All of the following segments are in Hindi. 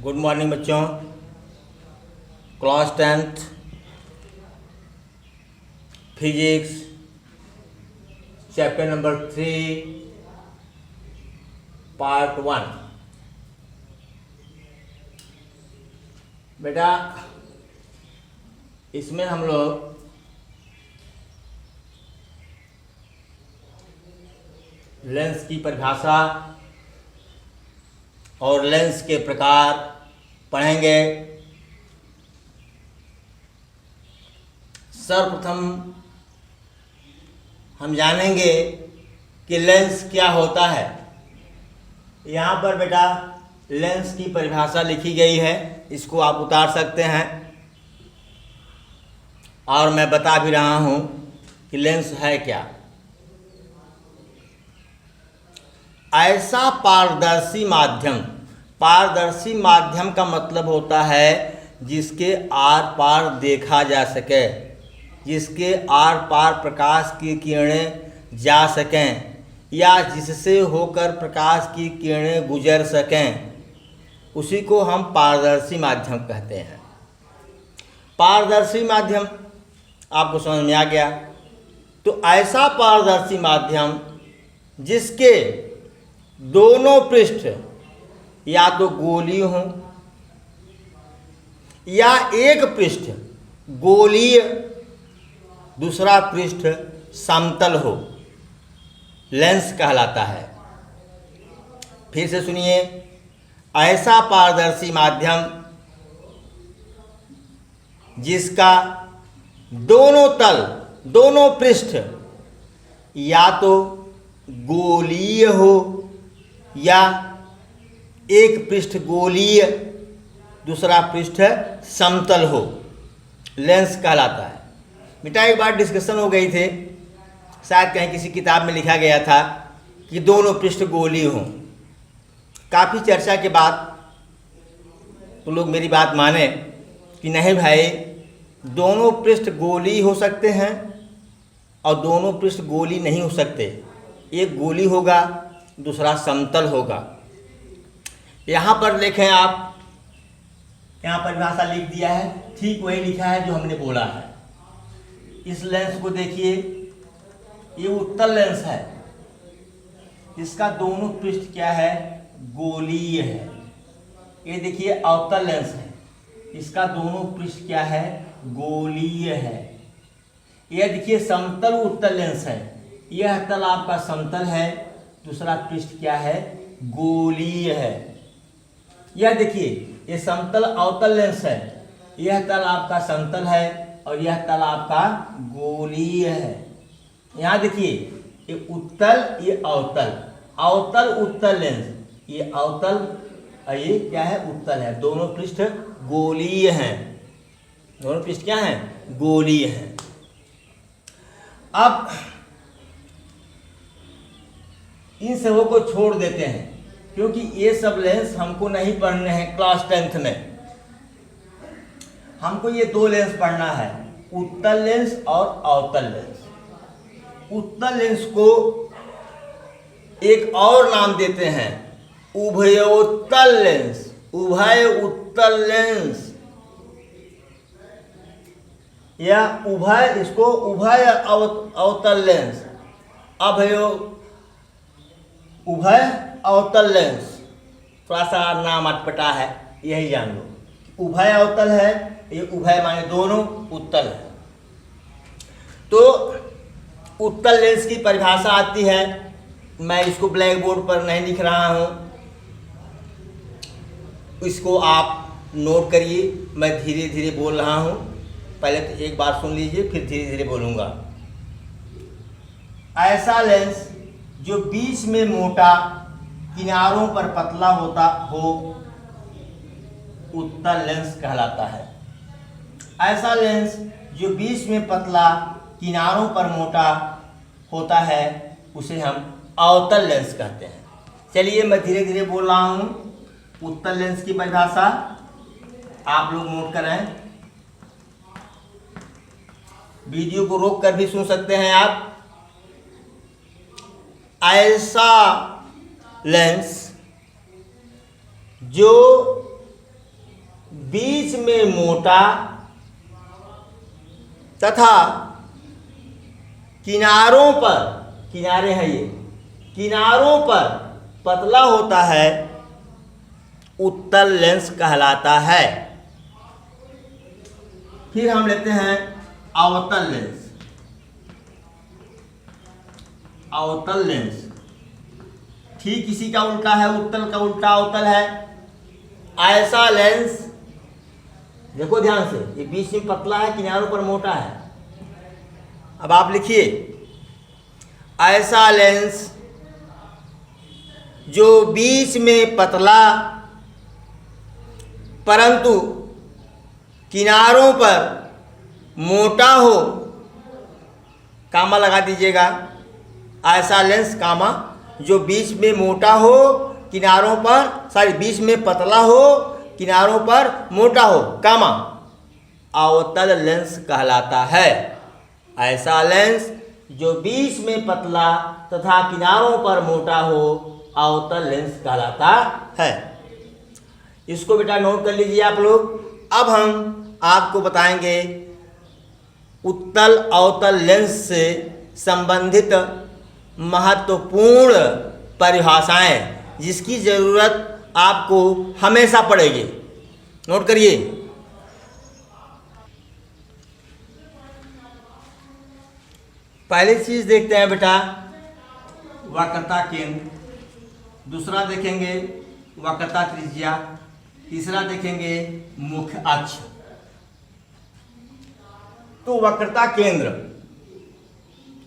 गुड मॉर्निंग बच्चों। Class 10th physics chapter number 3 part 1। बेटा इसमें हम लोग लेंस की परिभाषा और लेंस के प्रकार पढ़ेंगे। सर्वप्रथम हम जानेंगे कि लेंस क्या होता है। यहाँ पर बेटा लेंस की परिभाषा लिखी गई है, इसको आप उतार सकते हैं और मैं बता भी रहा हूँ कि लेंस है क्या। ऐसा पारदर्शी माध्यम, पारदर्शी माध्यम का मतलब होता है जिसके आर पार देखा जा सके, जिसके आर पार प्रकाश की किरणें जा सकें या जिससे होकर प्रकाश की किरणें गुजर सकें, उसी को हम पारदर्शी माध्यम कहते हैं। पारदर्शी माध्यम आपको समझ में आ गया। तो ऐसा पारदर्शी माध्यम जिसके दोनों पृष्ठ या तो गोलीय हों या एक पृष्ठ गोलीय दूसरा पृष्ठ समतल हो, लेंस कहलाता है। फिर से सुनिए, ऐसा पारदर्शी माध्यम जिसका दोनों तल, दोनों पृष्ठ या तो गोलीय हो या एक पृष्ठ गोलीय दूसरा पृष्ठ समतल हो, लेंस कहलाता है। बेटा एक बार डिस्कशन हो गई थे, शायद कहीं किसी किताब में लिखा गया था कि दोनों पृष्ठ गोलीय हों। काफ़ी चर्चा के बाद तो लोग मेरी बात माने कि नहीं भाई, दोनों पृष्ठ गोलीय हो सकते हैं और दोनों पृष्ठ गोली नहीं हो सकते। एक गोली होगा दूसरा समतल होगा। यहाँ पर देखें आप, यहाँ परिभाषा लिख दिया है, ठीक वही लिखा है जो हमने बोला है। इस लेंस को देखिए, ये उत्तल लेंस है, इसका दोनों पृष्ठ क्या है, गोलीय है। ये देखिए अवतल लेंस है, इसका दोनों पृष्ठ क्या है, गोलीय है। यह देखिए समतल उत्तल लेंस है, यह तल आपका समतल है, दूसरा पृष्ठ क्या है, गोलीय है। यह देखिए ये समतल अवतल लेंस है, यह तल आपका समतल है और यह तल आपका गोलीय है। यहाँ देखिए ये उत्तल, ये अवतल, अवतल उत्तल लेंस, ये अवतल और ये क्या है, उत्तल है। दोनों पृष्ठ गोलीय हैं, दोनों पृष्ठ क्या हैं, गोलीय हैं। अब इन सबों को छोड़ देते हैं क्योंकि ये सब लेंस हमको नहीं पढ़ने हैं। क्लास 10th में हमको ये दो लेंस पढ़ना है, उत्तल लेंस और अवतल लेंस। उत्तल लेंस को एक और नाम देते हैं, उभयोत्तल लेंस, उभय उत्तल लेंस या उभय, इसको उभय अवतल लेंस, अभयो उभय अवतल लेंस। थोड़ा सा नाम अटपटा है, यही जान लो। उभय अवतल है, ये उभय माने दोनों, उत्तल है। तो उत्तल लेंस की परिभाषा आती है, मैं इसको ब्लैक बोर्ड पर नहीं लिख रहा हूँ, इसको आप नोट करिए। मैं धीरे धीरे बोल रहा हूँ, पहले तो एक बार सुन लीजिए फिर धीरे धीरे बोलूँगा। ऐसा लेंस जो बीच में मोटा किनारों पर पतला होता हो, उत्तल लेंस कहलाता है। ऐसा लेंस जो बीच में पतला किनारों पर मोटा होता है, उसे हम अवतल लेंस कहते हैं। चलिए मैं धीरे धीरे बोल रहा हूँ। उत्तल लेंस की परिभाषा आप लोग नोट करें, वीडियो को रोक कर भी सुन सकते हैं आप। ऐसा लेंस जो बीच में मोटा तथा किनारों पर, किनारे हैं ये, किनारों पर पतला होता है, उत्तल लेंस कहलाता है। फिर हम लेते हैं अवतल लेंस। अवतल लेंस ठीक इसी का उल्टा है, उत्तल का उल्टा अवतल है। ऐसा लेंस, देखो ध्यान से, ये बीच में पतला है, किनारों पर मोटा है। अब आप लिखिए, ऐसा लेंस जो बीच में पतला परंतु किनारों पर मोटा हो, कामा लगा दीजिएगा, ऐसा लेंस कामा जो बीच में मोटा हो, किनारों पर बीच में पतला हो, किनारों पर मोटा हो, कामा, अवतल लेंस कहलाता है। ऐसा लेंस जो बीच में पतला तथा किनारों पर मोटा हो, अवतल लेंस कहलाता है। इसको बेटा नोट कर लीजिए आप लोग। अब हम आपको बताएंगे उत्तल अवतल लेंस से संबंधित महत्वपूर्ण परिभाषाएं, जिसकी ज़रूरत आपको हमेशा पड़ेगी। नोट करिए। पहली चीज़ देखते हैं बेटा वक्रता केंद्र, दूसरा देखेंगे वक्रता त्रिज्या, तीसरा देखेंगे मुख्य अक्ष। तो वक्रता केंद्र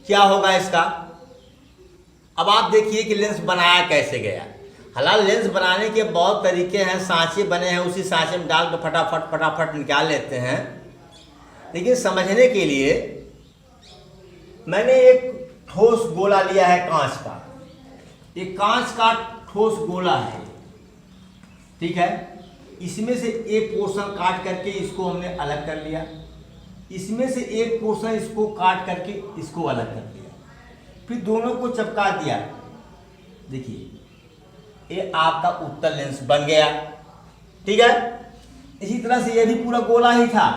क्या होगा इसका? अब आप देखिए कि लेंस बनाया कैसे गया। हालांकि लेंस बनाने के बहुत तरीके हैं, सांचे बने हैं, उसी सांचे में डाल कर फटाफट निकाल लेते हैं। लेकिन समझने के लिए मैंने एक ठोस गोला लिया है कांच का। एक कांच का ठोस गोला है, ठीक है। इसमें से एक पोर्शन काट करके इसको हमने अलग कर लिया, इसमें से एक पोर्शन इसको काट करके इसको अलग कर दिया, फिर दोनों को चिपका दिया। देखिए ये आपका उत्तल लेंस बन गया, ठीक है। इसी तरह से ये भी पूरा गोला ही था,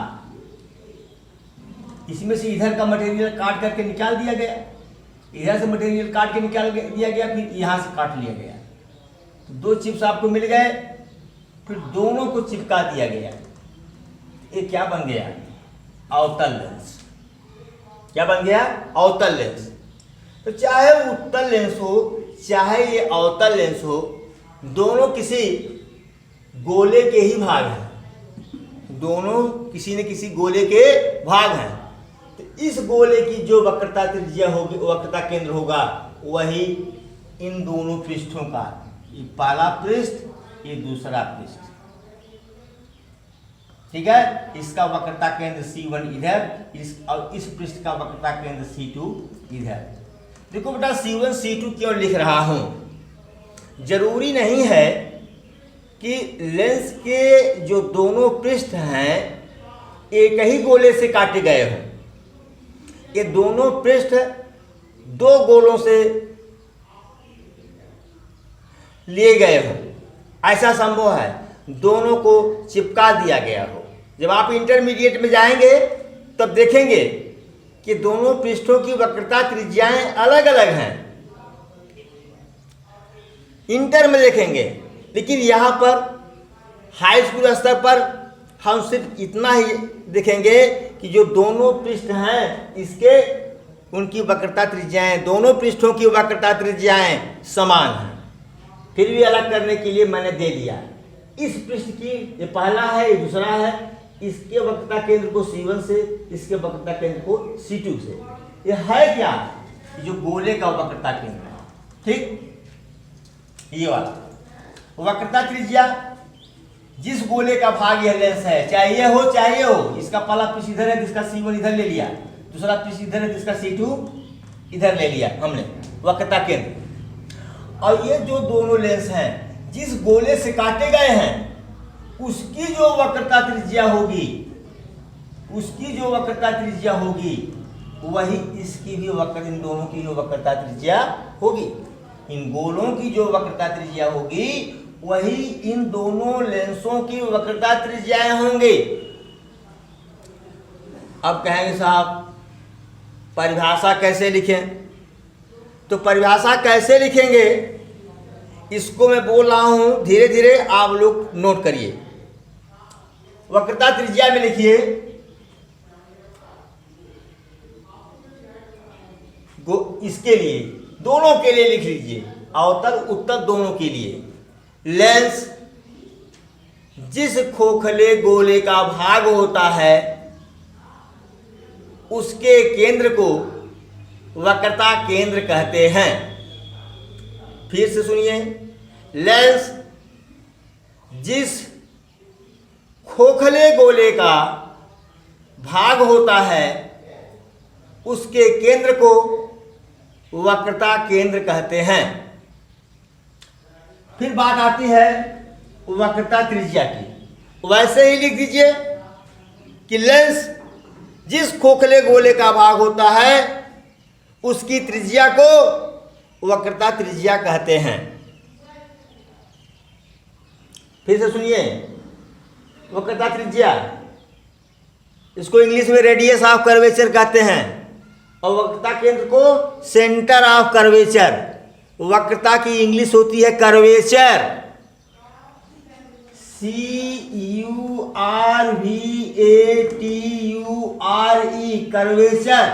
इसमें से इधर का मटेरियल काट करके निकाल दिया गया, इधर से मटेरियल काट के निकाल दिया गया, फिर यहाँ से काट लिया गया, तो दो चिप्स आपको मिल गए, फिर दोनों को चिपका दिया गया। ये क्या बन गया? अवतल लेंस। क्या बन गया? अवतल लेंस। तो चाहे उत्तल लेंस हो चाहे ये अवतल लेंस हो, दोनों किसी गोले के ही भाग हैं, दोनों किसी न किसी गोले के भाग हैं। तो इस गोले की जो वक्रता त्रिज्या होगी, वक्रता केंद्र होगा, वही इन दोनों पृष्ठों का, ये पहला पृष्ठ, ये दूसरा पृष्ठ, ठीक है। इसका वक्रता केंद्र C1 इधर, और इस पृष्ठ का वक्रता केंद्र C2 इधर। देखो बेटा C1 C2 क्यों लिख रहा हूं? जरूरी नहीं है कि लेंस के जो दोनों पृष्ठ हैं एक ही गोले से काटे गए हों। ये दोनों पृष्ठ दो गोलों से लिए गए हों, ऐसा संभव है, दोनों को चिपका दिया गया हो। जब आप इंटरमीडिएट में जाएंगे तब देखेंगे कि दोनों पृष्ठों की वक्रता त्रिज्याएं अलग अलग हैं, इंटर में देखेंगे। लेकिन यहाँ पर हाई स्कूल स्तर पर हम सिर्फ इतना ही देखेंगे कि जो दोनों पृष्ठ हैं इसके उनकी वक्रता त्रिज्याएं, दोनों पृष्ठों की वक्रता त्रिज्याएं समान हैं। फिर भी अलग करने के लिए मैंने दे दिया, इस पृष्ठ की ये पहला है, ये दूसरा है, इसके वक्रता केंद्र को C1 से, इसके वक्रता केंद्र को C2 से। ये है क्या? जो गोले का वक्रता केंद्र है, ठीक, ये वाला वक्रता त्रिज्या। जिस गोले का भाग यह लेंस है, चाहे ये हो चाहे ये हो, इसका पहला पृष्ठ इधर है जिसका C1 इधर ले लिया, दूसरा पृष्ठ इधर है जिसका C2 इधर ले लिया हमने वक्रता केंद्र। और ये जो दोनों लेंस हैं जिस गोले से काटे गए हैं उसकी जो वक्रता त्रिज्या होगी, उसकी जो वक्रता त्रिज्या होगी वही इसकी भी इन दोनों की जो वक्रता त्रिज्या होगी। इन गोलों की जो वक्रता त्रिज्या होगी वही इन दोनों लेंसों की वक्रता त्रिज्याएं होंगे। अब कहेंगे साहब परिभाषा कैसे लिखें? तो परिभाषा कैसे लिखेंगे इसको मैं बोल रहा हूं, धीरे धीरे आप लोग नोट करिए। वक्रता त्रिज्या में लिखिए इसके लिए, दोनों के लिए लिख लीजिए, अवतल उत्तल दोनों के लिए। लेंस जिस खोखले गोले का भाग होता है उसके केंद्र को वक्रता केंद्र कहते हैं। फिर से सुनिए, लेंस जिस खोखले गोले का भाग होता है उसके केंद्र को वक्रता केंद्र कहते हैं। फिर बात आती है वक्रता त्रिज्या की। वैसे ही लिख दीजिए कि लेंस जिस खोखले गोले का भाग होता है उसकी त्रिज्या को वक्रता त्रिज्या कहते हैं। फिर से सुनिए, वक्रता त्रिज्या, इसको इंग्लिश में रेडियस ऑफ कर्वेचर कहते हैं और वक्रता केंद्र को सेंटर ऑफ कर्वेचर। वक्रता की इंग्लिश होती है कर्वेचर, CURVATURE, कर्वेचर।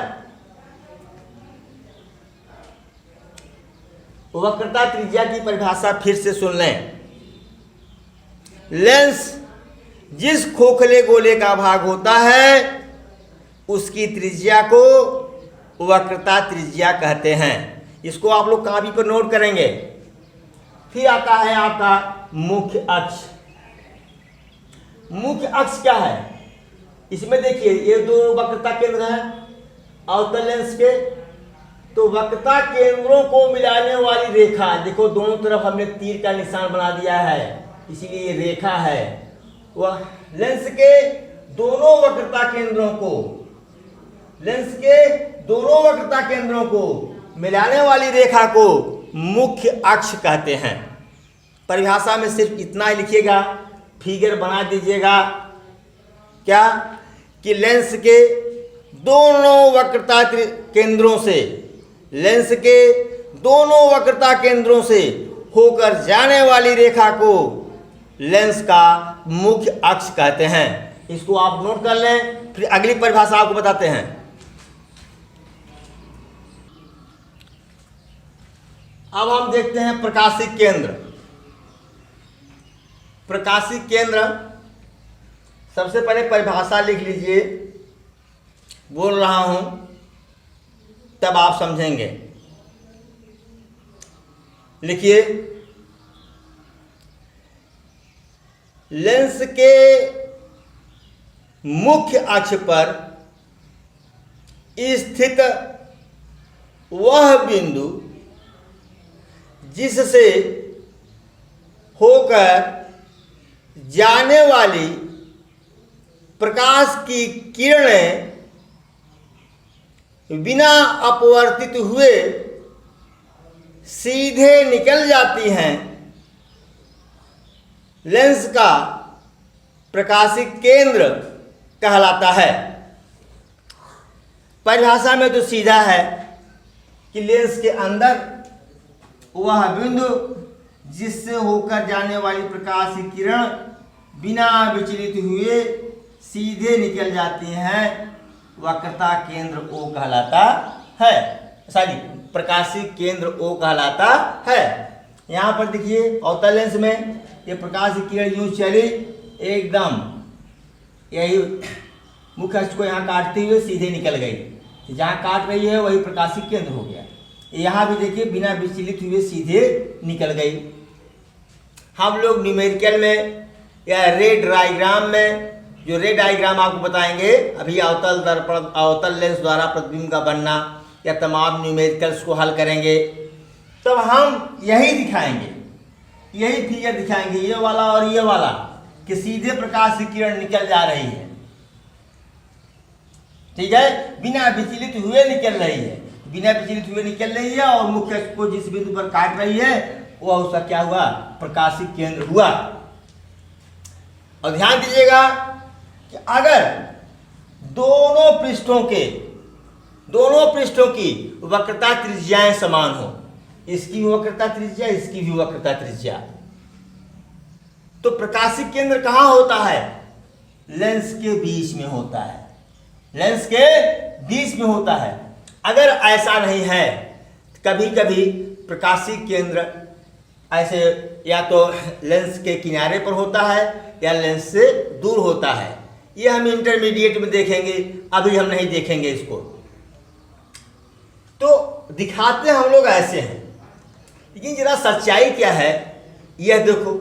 वक्रता त्रिज्या की परिभाषा फिर से सुन लें। लेंस जिस खोखले गोले का भाग होता है उसकी त्रिज्या को वक्रता त्रिज्या कहते हैं। इसको आप लोग कॉपी पर नोट करेंगे। फिर आता है आपका मुख्य अक्ष। मुख्य अक्ष क्या है? इसमें देखिए ये दो वक्रता केंद्र हैं अवतल लेंस के, तो वक्रता केंद्रों को मिलाने वाली रेखा, देखो दोनों तरफ हमने तीर का निशान बना दिया है, इसीलिए ये रेखा है। वह लेंस के दोनों वक्रता केंद्रों को, लेंस के दोनों वक्रता केंद्रों को मिलाने वाली रेखा को मुख्य अक्ष कहते हैं। परिभाषा में सिर्फ इतना ही लिखिएगा, फिगर बना दीजिएगा क्या कि लेंस के दोनों वक्रता केंद्रों से, लेंस के दोनों वक्रता केंद्रों से होकर जाने वाली रेखा को लेंस का मुख्य अक्ष कहते हैं। इसको आप नोट कर लें, फिर अगली परिभाषा आपको बताते हैं। अब हम देखते हैं प्रकाशिक केंद्र। प्रकाशिक केंद्र, सबसे पहले परिभाषा लिख लीजिए, बोल रहा हूं तब आप समझेंगे। लिखिए, लेंस के मुख्य अक्ष पर स्थित वह बिंदु जिससे होकर जाने वाली प्रकाश की किरणें बिना अपवर्तित हुए सीधे निकल जाती हैं, लेंस का प्रकाशिक केंद्र कहलाता है। परिभाषा में तो सीधा है कि लेंस के अंदर वह बिंदु जिससे होकर जाने वाली प्रकाश की किरण बिना विचलित हुए सीधे निकल जाती हैं, वक्रता केंद्र O कहलाता है। सॉरी, प्रकाशिक केंद्र O कहलाता है। यहाँ पर देखिए अवतल लेंस में ये प्रकाश की किरण यूं चली एकदम यही मुख्य अक्ष को यहाँ काटते हुए सीधे निकल गई, जहाँ काट रही है वही प्रकाशिक केंद्र हो गया। यहाँ भी देखिए बिना विचलित हुए सीधे निकल गई। हम लोग न्यूमेरिकल में या रे डायग्राम में, जो रे डायग्राम आपको बताएंगे अभी, अवतल दर्पण, अवतल लेंस द्वारा प्रतिबिंब का बनना या तमाम न्यूमेरिकल्स को हल करेंगे, तब हम यही दिखाएंगे, यही फिगर दिखाएंगे, ये वाला और ये वाला, कि सीधे प्रकाश की किरण निकल जा रही है। ठीक है, बिना विचलित हुए निकल रही है, बिना विचलित हुए निकल रही है और मुख्य अक्ष को जिस बिंदु पर काट रही है वह उसका क्या हुआ, प्रकाशिक केंद्र हुआ। और ध्यान दीजिएगा कि अगर दोनों पृष्ठों की वक्रता त्रिज्याएं समान हो, इसकी भी वक्रता त्रिज्या, इसकी भी वक्रता त्रिज्या, तो प्रकाशिक केंद्र कहां होता है, लेंस के बीच में होता है, लेंस के बीच में होता है। अगर ऐसा नहीं है, कभी कभी प्रकाशिक केंद्र ऐसे या तो लेंस के किनारे पर होता है या लेंस से दूर होता है। ये हम इंटरमीडिएट में देखेंगे, अभी हम नहीं देखेंगे इसको। तो दिखाते हम लोग ऐसे हैं, लेकिन जरा सच्चाई क्या है यह देखो।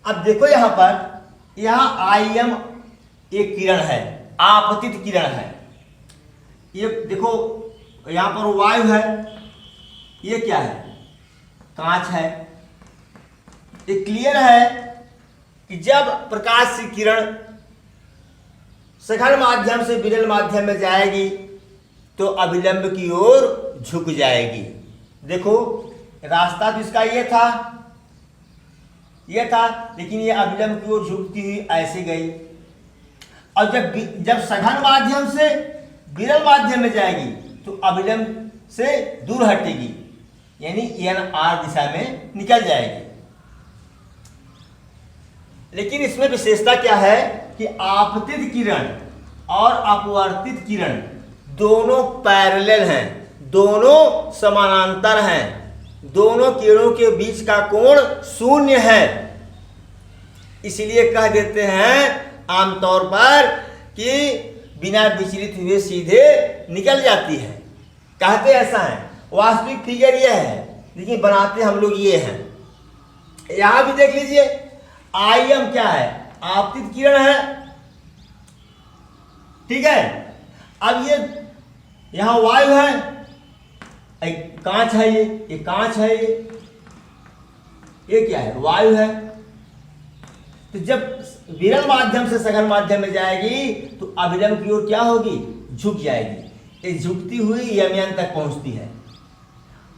अब देखो यहां पर, यहां आईएम एक किरण है, आपतित किरण है। ये देखो यहां पर वायु है, ये क्या है, कांच है। ये क्लियर है कि जब प्रकाश की किरण सघन माध्यम से विरल माध्यम में जाएगी तो अभिलंब की ओर झुक जाएगी। देखो रास्ता तो इसका ये था, लेकिन ये अभिलंब की ओर झुकती हुई ऐसे गई। और जब सघन माध्यम से विरल माध्यम में जाएगी तो अभिलंब से दूर हटेगी, यानी NR दिशा में निकल जाएगी। लेकिन इसमें विशेषता क्या है कि आपतित किरण और अपवर्तित किरण दोनों पैरेलल हैं, दोनों समानांतर हैं, दोनों किरणों के बीच का कोण शून्य है। इसलिए कह देते हैं आमतौर पर कि बिना विचलित हुए सीधे निकल जाती है, कहते ऐसा है। वास्तविक फिगर यह है, लेकिन बनाते हम लोग ये हैं। यहां भी देख लीजिए, आईएम क्या है, आपतित किरण है, ठीक है। अब ये यहां वायु है, कांच है, ये कांच है, ये क्या है, वायु है। तो जब विरल माध्यम से सघन माध्यम में जाएगी तो अभिलंब की ओर क्या होगी, झुक जाएगी। ये झुकती हुई यमयान तक पहुंचती है।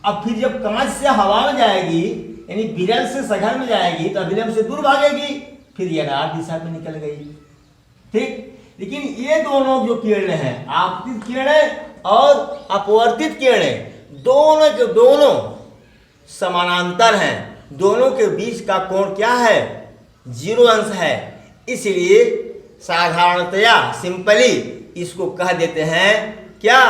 अब फिर जब कांच से हवा में जाएगी, यानी विरल से सघन में जाएगी, तो अभिलंब से दूर भागेगी, फिर NR दिशा में निकल गई, ठीक। लेकिन ये दोनों जो किरणें हैं, आपतित किरणें और अपवर्तित किरणें, दोनों के दोनों समानांतर हैं, दोनों के बीच का कोण क्या है, 0 अंश है। इसलिए साधारणतया सिंपली इसको कह देते हैं क्या,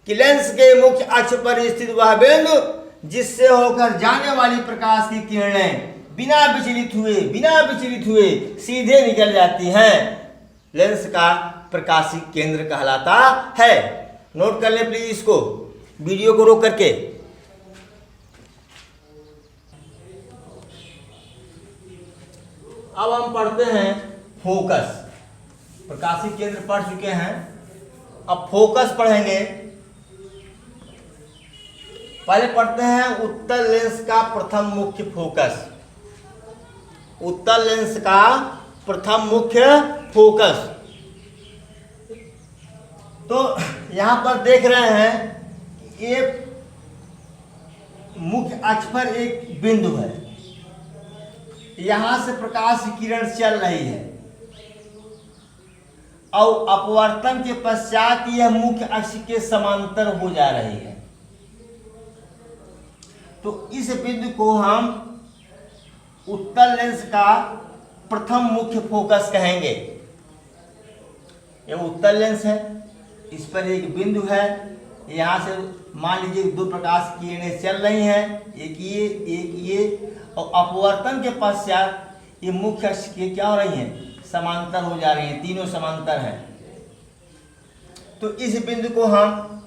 कि लेंस के मुख्य अक्ष पर स्थित वह बिंदु जिससे होकर जाने वाली प्रकाश की किरणें बिना विचलित हुए सीधे निकल जाती हैं, लेंस का प्रकाशिक केंद्र कहलाता है। नोट कर ले प्लीज इसको, वीडियो को रोक करके। अब हम पढ़ते हैं फोकस। प्रकाशिक केंद्र पढ़ चुके हैं, अब फोकस पढ़ेंगे। पहले पढ़ते हैं उत्तल लेंस का प्रथम मुख्य फोकस। उत्तल लेंस का प्रथम मुख्य फोकस। तो यहां पर देख रहे हैं, ये मुख्य अक्ष पर एक बिंदु है, यहां से प्रकाश की किरण चल रही है और अपवर्तन के पश्चात यह मुख्य अक्ष के समांतर हो जा रही है। तो इस बिंदु को हम उत्तल लेंस का प्रथम मुख्य फोकस कहेंगे। यह उत्तल लेंस है, इस पर एक बिंदु है, यहां से मान लीजिए 2 प्रकाश की किरणें चल रही हैं, एक ये, और अपवर्तन के पश्चात ये मुख्य अक्ष के क्या हो रही हैं, समांतर हो जा रही हैं, तीनों समांतर हैं। तो इस बिंदु को हम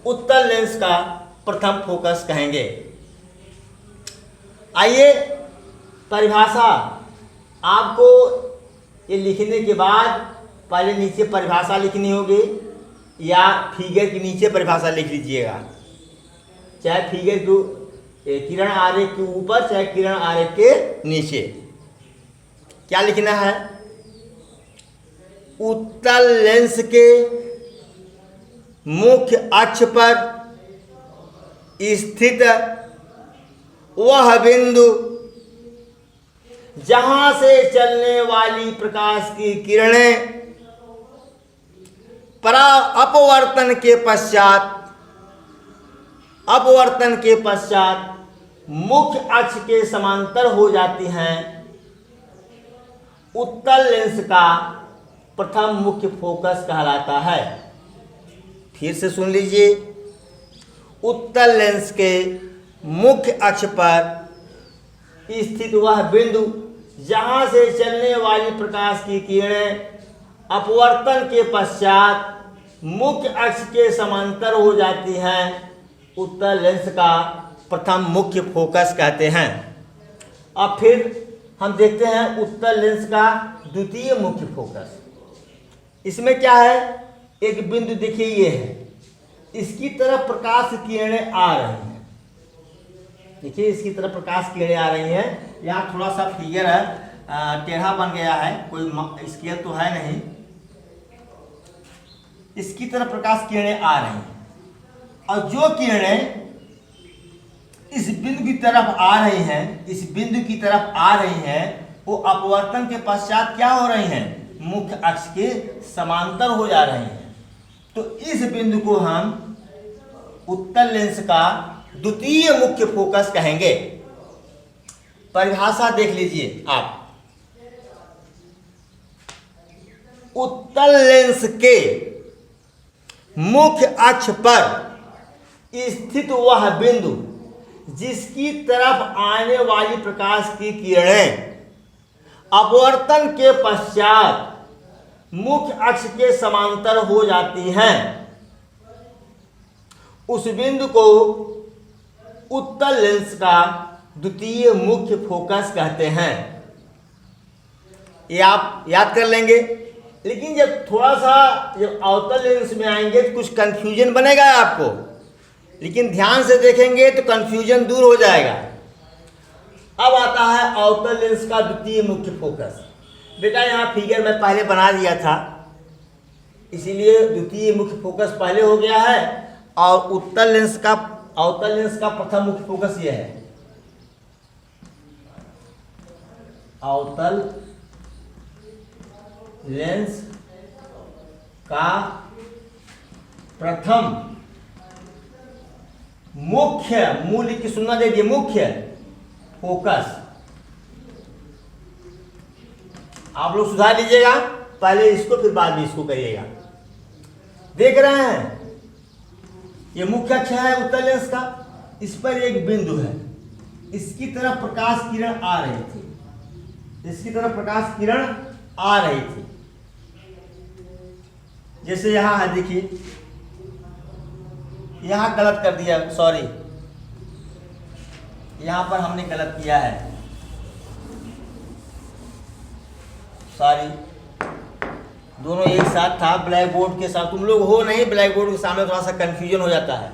उत्तल लेंस का प्रथम फोकस कहेंगे। आइए परिभाषा, आपको ये लिखने के बाद पहले नीचे परिभाषा लिखनी होगी, या फिगर के नीचे परिभाषा लिख लीजिएगा, चाहे फिगर के किरण आरेख के ऊपर चाहे किरण आरेख के नीचे। क्या लिखना है, उत्तल लेंस के मुख्य अक्ष पर स्थित वह बिंदु जहां से चलने वाली प्रकाश की किरणें अपवर्तन के पश्चात मुख्य अक्ष के समांतर हो जाती हैं, उत्तल लेंस का प्रथम मुख्य फोकस कहलाता है। फिर से सुन लीजिए, उत्तल लेंस के मुख्य अक्ष पर स्थित वह बिंदु जहां से चलने वाली प्रकाश की किरणें अपवर्तन के पश्चात मुख्य अक्ष के समांतर हो जाती हैं, उत्तल लेंस का प्रथम मुख्य फोकस कहते हैं। अब फिर हम देखते हैं उत्तल लेंस का द्वितीय मुख्य फोकस। इसमें क्या है, एक बिंदु देखिए ये है, इसकी तरफ प्रकाश किरणें आ रही हैं। देखिए इसकी तरफ प्रकाश किरणें आ रही हैं। यहाँ थोड़ा सा फिगर है, टेढ़ा बन गया है, कोई स्केल तो है नहीं। इसकी तरफ प्रकाश किरणें आ रही हैं और जो किरणें इस बिंदु की तरफ आ रही हैं, इस बिंदु की तरफ आ रही हैं, वो अपवर्तन के पश्चात क्या हो रही हैं, मुख्य अक्ष के समांतर हो जा रही हैं। तो इस बिंदु को हम उत्तल लेंस का द्वितीय मुख्य फोकस कहेंगे। परिभाषा देख लीजिए आप, उत्तल लेंस के मुख्य अक्ष पर स्थित वह बिंदु जिसकी तरफ आने वाली प्रकाश की किरणें अपवर्तन के पश्चात मुख्य अक्ष के समांतर हो जाती हैं, उस बिंदु को उत्तल लेंस का द्वितीय मुख्य फोकस कहते हैं। ये आप याद कर लेंगे। लेकिन जब थोड़ा सा जब अवतल लेंस में आएंगे तो कुछ कंफ्यूजन बनेगा आपको, लेकिन ध्यान से देखेंगे तो कंफ्यूजन दूर हो जाएगा। अब आता है अवतल लेंस का द्वितीय मुख्य फोकस। बेटा यहाँ फिगर में पहले बना दिया था, इसीलिए द्वितीय मुख्य फोकस पहले हो गया है और अवतल लेंस का प्रथम मुख्य फोकस यह है। अवतल लेंस का प्रथम मुख्य, मूल्य की सुनना दीजिए, मुख्य फोकस। आप लोग सुधार लीजिएगा, पहले इसको फिर बाद में इसको करिएगा। देख रहे हैं ये मुख्य अक्ष है उत्तल लेंस का, इस पर एक बिंदु है, इसकी तरफ प्रकाश किरण आ रही थी, इसकी तरफ प्रकाश किरण आ रही थी। जैसे यहां है, देखिए यहां गलत कर दिया, सॉरी, यहां पर हमने गलत किया है, सॉरी, दोनों एक साथ था ब्लैक बोर्ड के साथ। तुम लोग हो नहीं, ब्लैक बोर्ड के सामने थोड़ा सा कंफ्यूजन हो जाता है।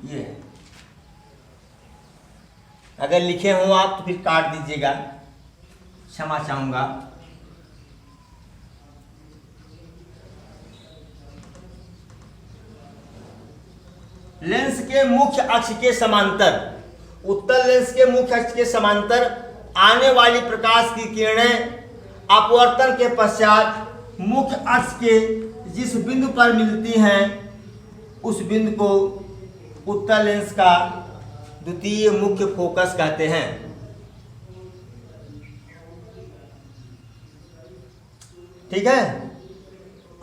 ये अगर लिखे हो आप तो फिर काट दीजिएगा, क्षमा चाहूंगा। लेंस के मुख्य अक्ष के समांतर, उत्तल लेंस के मुख्य अक्ष के समांतर आने वाली प्रकाश की किरणें अपवर्तन के पश्चात मुख्य अक्ष के जिस बिंदु पर मिलती हैं, उस बिंदु को उत्तल लेंस का द्वितीय मुख्य फोकस कहते हैं। ठीक है।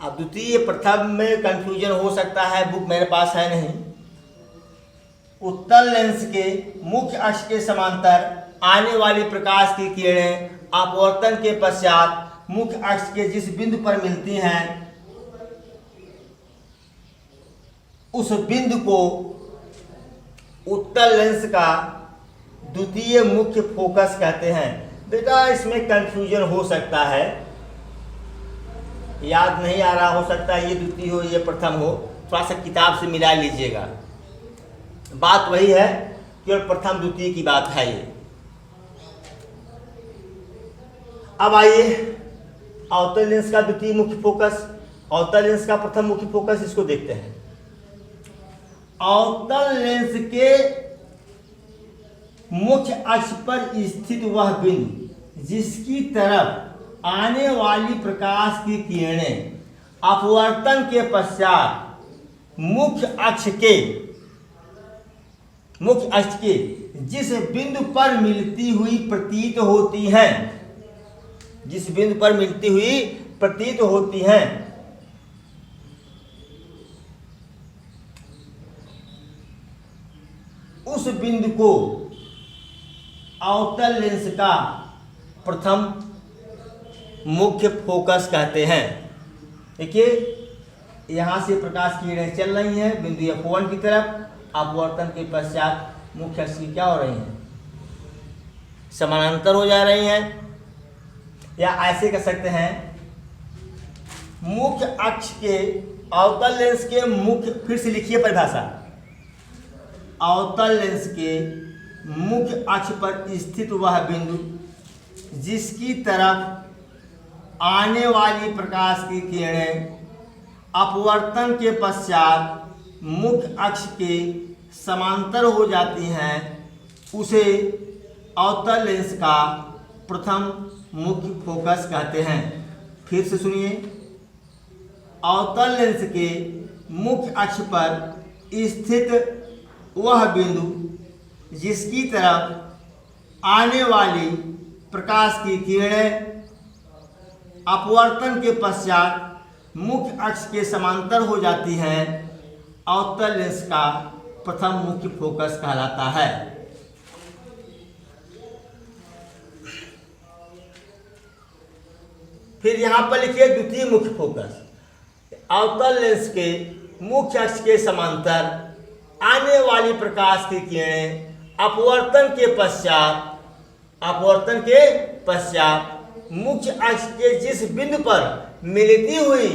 अब द्वितीय प्रथम में कंफ्यूजन हो सकता है, बुक मेरे पास है नहीं। उत्तल लेंस के मुख्य अक्ष के समांतर आने वाली प्रकाश की किरणें अपवर्तन के पश्चात मुख्य अक्ष के जिस बिंदु पर मिलती हैं, उस बिंदु को उत्तल लेंस का द्वितीय मुख्य फोकस कहते हैं। बेटा इसमें कंफ्यूजन हो सकता है, याद नहीं आ रहा, हो सकता है ये द्वितीय हो ये प्रथम हो, थोड़ा सा किताब से मिला लीजिएगा। बात वही है, केवल प्रथम द्वितीय की बात है ये। अब आइए अवतल लेंस का द्वितीय मुख्य फोकस। अवतल लेंस का प्रथम मुख्य फोकस, इसको देखते हैं। अवतल लेंस के मुख्य अक्ष पर स्थित वह बिंदु जिसकी तरफ आने वाली प्रकाश की किरणें अपवर्तन के पश्चात मुख्य अक्ष के जिस बिंदु पर मिलती हुई प्रतीत होती हैं, जिस बिंदु पर मिलती हुई प्रतीत होती हैं, उस बिंदु को अवतल लेंस का प्रथम मुख्य फोकस कहते हैं। देखिए, यहां से प्रकाश की किरणें चल रही हैं बिंदु F1 की तरफ, अपवर्तन के पश्चात मुख्य अक्ष की क्या हो रही हैं, समानांतर हो जा रही हैं। या ऐसे कह सकते हैं, मुख्य अक्ष के अवतल लेंस के मुख्य, फिर से लिखिए परिभाषा, अवतल लेंस के मुख्य अक्ष पर स्थित वह बिंदु जिसकी तरफ आने वाली प्रकाश की किरणें अपवर्तन के पश्चात मुख्य अक्ष के समांतर हो जाती हैं, उसे अवतल लेंस का प्रथम मुख्य फोकस कहते हैं। फिर से सुनिए, अवतल लेंस के मुख्य अक्ष पर स्थित वह बिंदु जिसकी तरफ आने वाली प्रकाश की किरणें अपवर्तन के पश्चात मुख्य अक्ष के समांतर हो जाती हैं, अवतल लेंस का प्रथम मुख्य फोकस कहलाता है। फिर यहां पर लिखिए द्वितीय मुख्य फोकस, अवतल लेंस के मुख्य अक्ष के समांतर आने वाली प्रकाश की किरणें अपवर्तन के पश्चात मुख्य अक्ष के जिस बिंदु पर मिलती हुई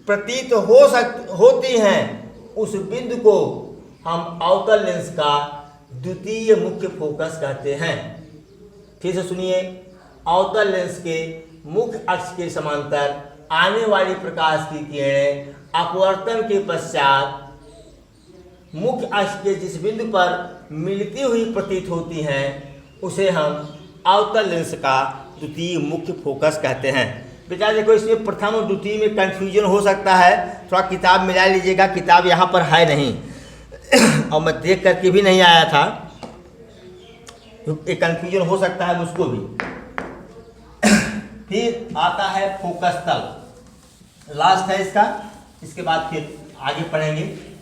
प्रतीत होती हैं, उस बिंदु को हम अवतल लेंस का द्वितीय मुख्य फोकस कहते हैं। फिर से सुनिए, अवतल लेंस के मुख्य अक्ष के समांतर आने वाली प्रकाश की किरणें अपवर्तन के पश्चात मुख्य अक्ष के जिस बिंदु पर मिलती हुई प्रतीत होती हैं, उसे हम अवतल लेंस का द्वितीय मुख्य फोकस कहते हैं। बेटा देखो, इसमें प्रथम और द्वितीय में कंफ्यूजन हो सकता है, थोड़ा किताब मिला लीजिएगा, किताब यहाँ पर है नहीं और मैं देख करके भी नहीं आया था, एक कंफ्यूजन हो सकता है मुझको भी। फिर आता है फोकस तल, लास्ट है इसका, इसके बाद फिर आगे पढ़ेंगे।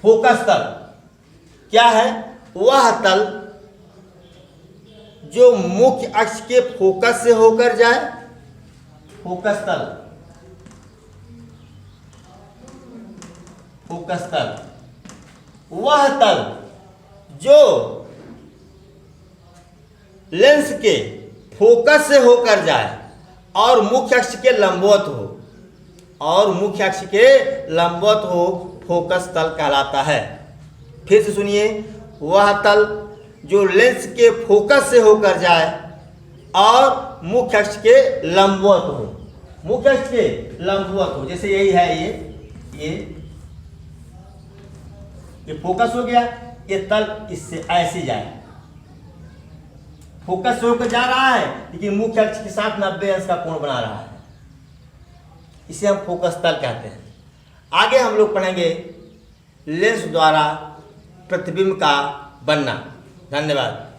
फोकस तल क्या है? वह तल जो मुख्य अक्ष के फोकस से होकर जाए, फोकस तल, फोकस तल, वह तल जो लेंस के फोकस से होकर जाए और मुख्य अक्ष के लंबवत हो, और मुख्य अक्ष के लंबवत हो, फोकस तल कहलाता है। फिर से सुनिए, वह तल जो लेंस के फोकस से होकर जाए और मुख्य अक्ष के लंबवत हो, मुख्य अक्ष के लंबवत हो, जैसे यही है, ये फोकस हो गया, ये तल इससे ऐसे जाए, फोकस से होकर जा रहा है लेकिन मुख्य अक्ष के साथ 90 अंश का कोण बना रहा है, इसे हम फोकस तल कहते हैं। आगे हम लोग पढ़ेंगे लेंस द्वारा प्रतिबिंब का बनना। धन्यवाद।